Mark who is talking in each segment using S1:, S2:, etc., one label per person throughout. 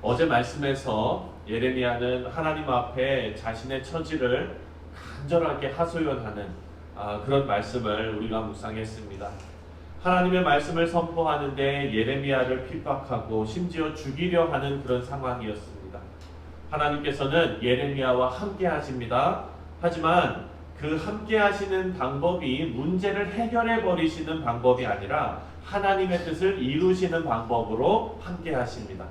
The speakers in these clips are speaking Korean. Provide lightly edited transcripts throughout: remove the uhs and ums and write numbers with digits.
S1: 어제 말씀에서 예레미야는 하나님 앞에 자신의 처지를 간절하게 하소연하는 그런 말씀을 우리가 묵상했습니다. 하나님의 말씀을 선포하는데 예레미야를 핍박하고 심지어 죽이려 하는 그런 상황이었습니다. 하나님께서는 예레미야와 함께 하십니다. 하지만 그 함께 하시는 방법이 문제를 해결해 버리시는 방법이 아니라 하나님의 뜻을 이루시는 방법으로 함께 하십니다.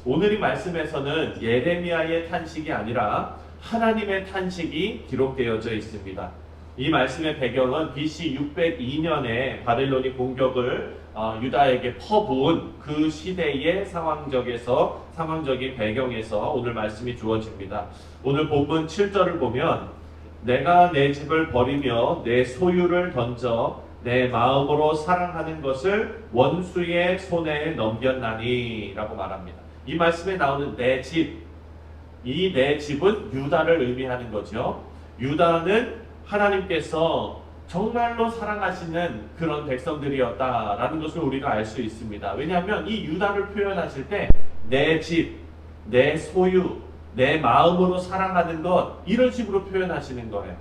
S1: 오늘 이 말씀에서는 예레미야의 탄식이 아니라 하나님의 탄식이 기록되어져 있습니다. 이 말씀의 배경은 BC 602년에 바벨론이 공격을 유다에게 퍼부은 그 시대의 상황적인 배경에서 오늘 말씀이 주어집니다. 오늘 본문 7절을 보면 내가 내 집을 버리며 내 소유를 던져 내 마음으로 사랑하는 것을 원수의 손에 넘겼나니 라고 말합니다. 이 말씀에 나오는 내 집, 이 내 집은 유다를 의미하는 거죠. 유다는 하나님께서 정말로 사랑하시는 그런 백성들이었다라는 것을 우리가 알 수 있습니다. 왜냐하면 이 유다를 표현하실 때 내 집, 내 소유, 내 마음으로 사랑하는 것 이런 식으로 표현하시는 거예요.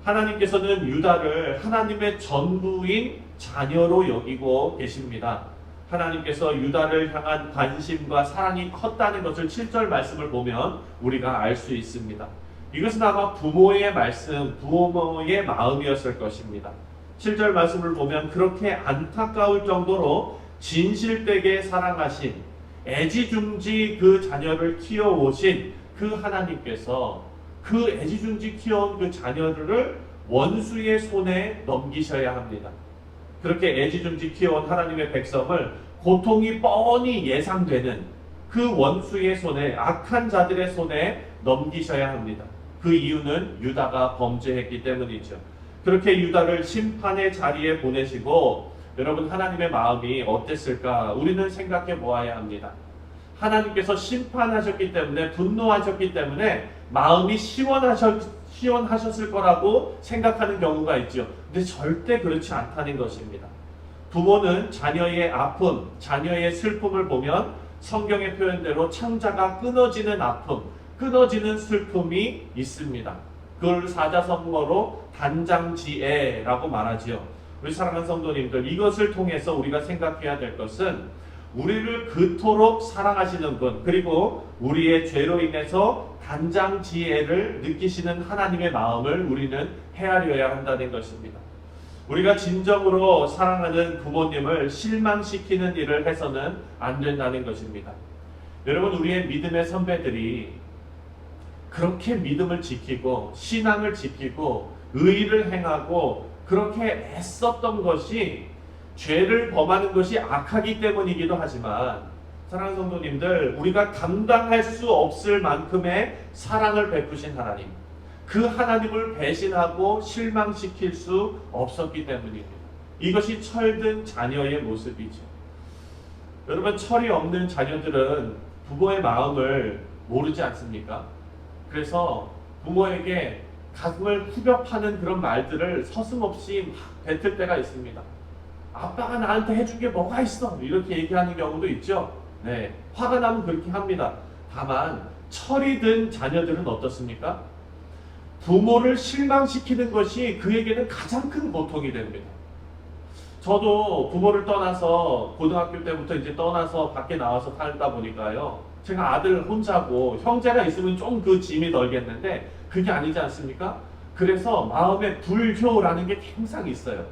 S1: 하나님께서는 유다를 하나님의 전부인 자녀로 여기고 계십니다. 하나님께서 유다를 향한 관심과 사랑이 컸다는 것을 7절 말씀을 보면 우리가 알 수 있습니다. 이것은 아마 부모의 말씀, 부모의 마음이었을 것입니다. 7절 말씀을 보면 그렇게 안타까울 정도로 진실되게 사랑하신 애지중지 그 자녀를 키워오신 그 하나님께서 그 애지중지 키워온 그 자녀를 원수의 손에 넘기셔야 합니다. 그렇게 애지중지 키워온 하나님의 백성을 고통이 뻔히 예상되는 그 원수의 손에, 악한 자들의 손에 넘기셔야 합니다. 그 이유는 유다가 범죄했기 때문이죠. 그렇게 유다를 심판의 자리에 보내시고 여러분 하나님의 마음이 어땠을까? 우리는 생각해 보아야 합니다. 하나님께서 심판하셨기 때문에 분노하셨기 때문에 마음이 시원하셨을 거라고 생각하는 경우가 있죠. 근데 절대 그렇지 않다는 것입니다. 부모는 자녀의 아픔, 자녀의 슬픔을 보면 성경의 표현대로 창자가 끊어지는 아픔, 끊어지는 슬픔이 있습니다. 그걸 사자성어로 단장지애라고 말하지요. 우리 사랑하는 성도님들, 이것을 통해서 우리가 생각해야 될 것은 우리를 그토록 사랑하시는 분, 그리고 우리의 죄로 인해서 단장지애를 느끼시는 하나님의 마음을 우리는 헤아려야 한다는 것입니다. 우리가 진정으로 사랑하는 부모님을 실망시키는 일을 해서는 안 된다는 것입니다. 여러분, 우리의 믿음의 선배들이 그렇게 믿음을 지키고 신앙을 지키고 의를 행하고 그렇게 애썼던 것이 죄를 범하는 것이 악하기 때문이기도 하지만 사랑하는 성도님들, 우리가 감당할 수 없을 만큼의 사랑을 베푸신 하나님, 그 하나님을 배신하고 실망시킬 수 없었기 때문입니다. 이것이 철든 자녀의 모습이죠. 여러분, 철이 없는 자녀들은 부모의 마음을 모르지 않습니까? 그래서 부모에게 가슴을 후벼 파는 그런 말들을 서슴없이 막 뱉을 때가 있습니다. 아빠가 나한테 해준 게 뭐가 있어? 이렇게 얘기하는 경우도 있죠. 네, 화가 나면 그렇게 합니다. 다만 철이 든 자녀들은 어떻습니까? 부모를 실망시키는 것이 그에게는 가장 큰 고통이 됩니다. 저도 부모를 떠나서 고등학교 때부터 이제 떠나서 밖에 나와서 살다 보니까요. 제가 아들 혼자고 형제가 있으면 좀 그 짐이 덜겠는데 그게 아니지 않습니까? 그래서 마음에 불효라는 게 항상 있어요.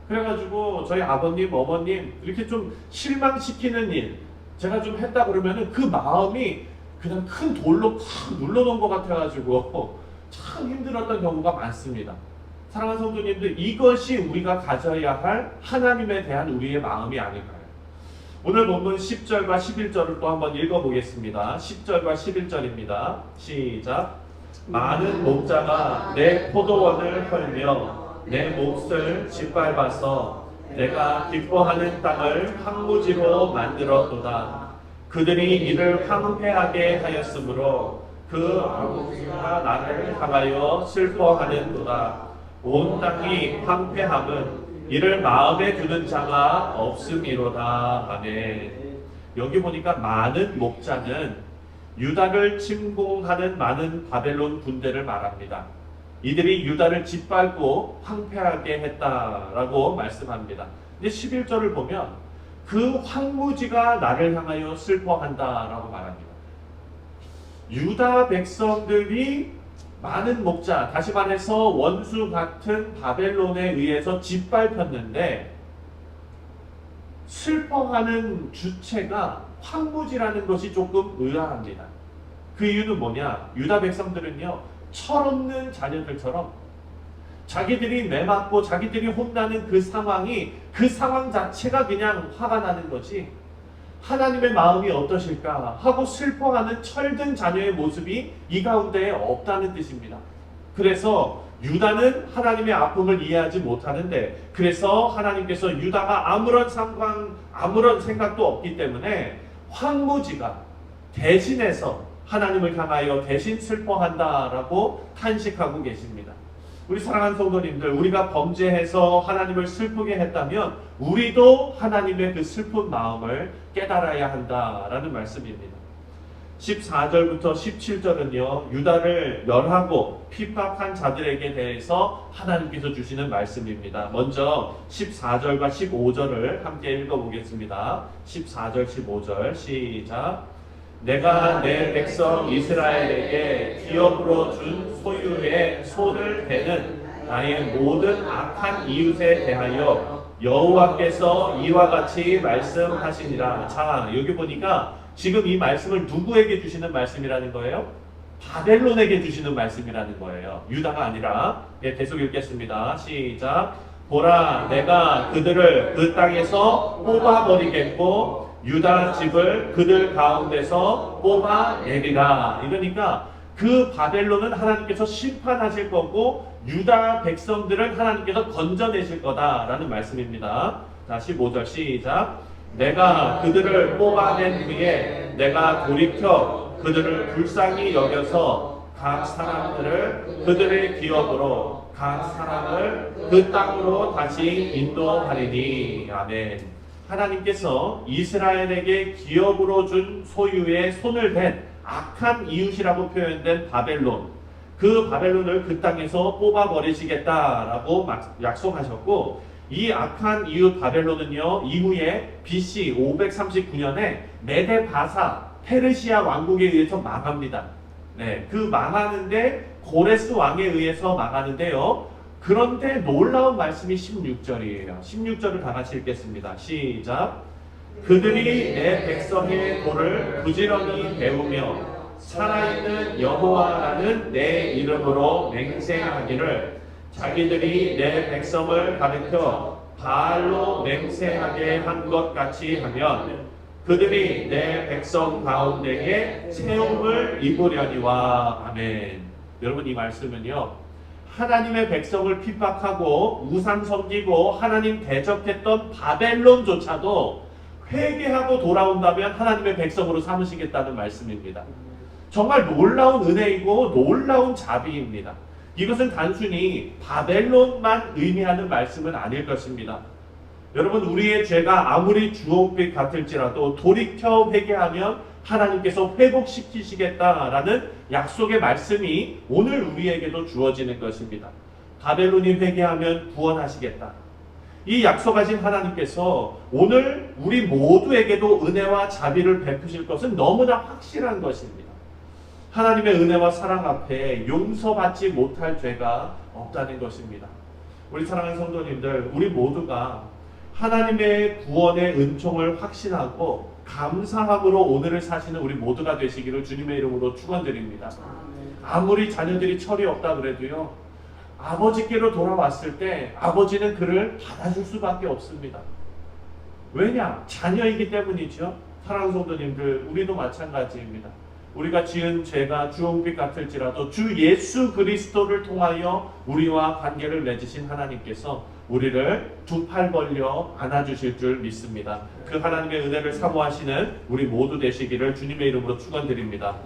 S1: 그래가지고 저희 아버님, 어머님 이렇게 좀 실망시키는 일 제가 좀 했다 그러면은 그 마음이 그냥 큰 돌로 팍 눌러놓은 것 같아가지고 참 힘들었던 경우가 많습니다. 사랑하는 성도님들, 이것이 우리가 가져야 할 하나님에 대한 우리의 마음이 아닐까요? 오늘 본문 10절과 11절을 또 한번 읽어보겠습니다. 10절과 11절입니다. 시작. 많은 목자가 내 포도원을 헐며 내 몫을 짓밟아서 내가 기뻐하는 땅을 황무지로 만들었도다. 그들이 이를 황폐하게 하였으므로 그 아버지가 나를 향하여 슬퍼하는도다. 온 땅이 황폐함은 이를 마음에 두는 자가 없음이로다. 아멘. 여기 보니까 많은 목자는 유다를 침공하는 많은 바벨론 군대를 말합니다. 이들이 유다를 짓밟고 황폐하게 했다라고 말씀합니다. 근데 11절을 보면 그 황무지가 나를 향하여 슬퍼한다라고 말합니다. 유다 백성들이 많은 목자, 다시 말해서 원수 같은 바벨론에 의해서 짓밟혔는데 슬퍼하는 주체가 황무지라는 것이 조금 의아합니다. 그 이유는 뭐냐? 유다 백성들은요, 철없는 자녀들처럼 자기들이 매맞고 자기들이 혼나는 그 상황이, 그 상황 자체가 그냥 화가 나는 거지, 하나님의 마음이 어떠실까 하고 슬퍼하는 철든 자녀의 모습이 이 가운데에 없다는 뜻입니다. 그래서 유다는 하나님의 아픔을 이해하지 못하는데, 그래서 하나님께서 유다가 아무런 생각도 없기 때문에 황무지가 대신해서 하나님을 향하여 대신 슬퍼한다라고 탄식하고 계십니다. 우리 사랑하는 성도님들, 우리가 범죄해서 하나님을 슬프게 했다면 우리도 하나님의 그 슬픈 마음을 깨달아야 한다라는 말씀입니다. 14절부터 17절은요, 유다를 멸하고 핍박한 자들에게 대해서 하나님께서 주시는 말씀입니다. 먼저 14절과 15절을 함께 읽어보겠습니다. 14절, 15절 시작. 내가 내 백성 이스라엘에게 기업으로 준 소유의 손을 대는 나의 모든 악한 이웃에 대하여 여호와께서 이와 같이 말씀하시니라. 자, 여기 보니까 지금 이 말씀을 누구에게 주시는 말씀이라는 거예요? 바벨론에게 주시는 말씀이라는 거예요. 유다가 아니라. 계속 읽겠습니다. 시작. 보라, 내가 그들을 그 땅에서 뽑아버리겠고 유다 집을 그들 가운데서 뽑아내리라. 이러니까 그 바벨론은 하나님께서 심판하실 거고 유다 백성들을 하나님께서 건져내실 거다라는 말씀입니다. 자, 15절 시작. 내가 그들을 뽑아낸 후에 내가 돌이켜 그들을 불쌍히 여겨서 각 사람들을 그들의 기업으로 각 사람을 그 땅으로 다시 인도하리니. 아멘. 하나님께서 이스라엘에게 기업으로 준 소유의 손을 댄 악한 이웃이라고 표현된 바벨론, 그 바벨론을 그 땅에서 뽑아버리시겠다라고 약속하셨고, 이 악한 이웃 바벨론은요, 이후에 BC 539년에 메데바사 페르시아 왕국에 의해서 망합니다. 네, 그 망하는데 고레스 왕에 의해서 망하는데요. 그런데 놀라운 말씀이 16절이에요. 16절을 다 같이 읽겠습니다. 시작. 그들이 내 백성의 도를 부지런히 배우며 살아있는 여호와라는 내 이름으로 맹세하기를 자기들이 내 백성을 가르쳐 바알로 맹세하게 한 것 같이 하면 그들이 내 백성 가운데에 채움을 입으려니와. 아멘. 여러분, 이 말씀은요, 하나님의 백성을 핍박하고 우상 섬기고 하나님 대적했던 바벨론조차도 회개하고 돌아온다면 하나님의 백성으로 삼으시겠다는 말씀입니다. 정말 놀라운 은혜이고 놀라운 자비입니다. 이것은 단순히 바벨론만 의미하는 말씀은 아닐 것입니다. 여러분, 우리의 죄가 아무리 주홍빛 같을지라도 돌이켜 회개하면 하나님께서 회복시키시겠다라는 약속의 말씀이 오늘 우리에게도 주어지는 것입니다. 바벨론이 회개하면 구원하시겠다. 이 약속하신 하나님께서 오늘 우리 모두에게도 은혜와 자비를 베푸실 것은 너무나 확실한 것입니다. 하나님의 은혜와 사랑 앞에 용서받지 못할 죄가 없다는 것입니다. 우리 사랑하는 성도님들, 우리 모두가 하나님의 구원의 은총을 확신하고 감사함으로 오늘을 사시는 우리 모두가 되시기를 주님의 이름으로 축원드립니다. 아무리 자녀들이 철이 없다 그래도요, 아버지께로 돌아왔을 때 아버지는 그를 받아줄 수밖에 없습니다. 왜냐? 자녀이기 때문이죠. 사랑하는 성도님들, 우리도 마찬가지입니다. 우리가 지은 죄가 주홍빛 같을지라도 주 예수 그리스도를 통하여 우리와 관계를 맺으신 하나님께서 우리를 두 팔 벌려 안아주실 줄 믿습니다. 그 하나님의 은혜를 사모하시는 우리 모두 되시기를 주님의 이름으로 축원드립니다.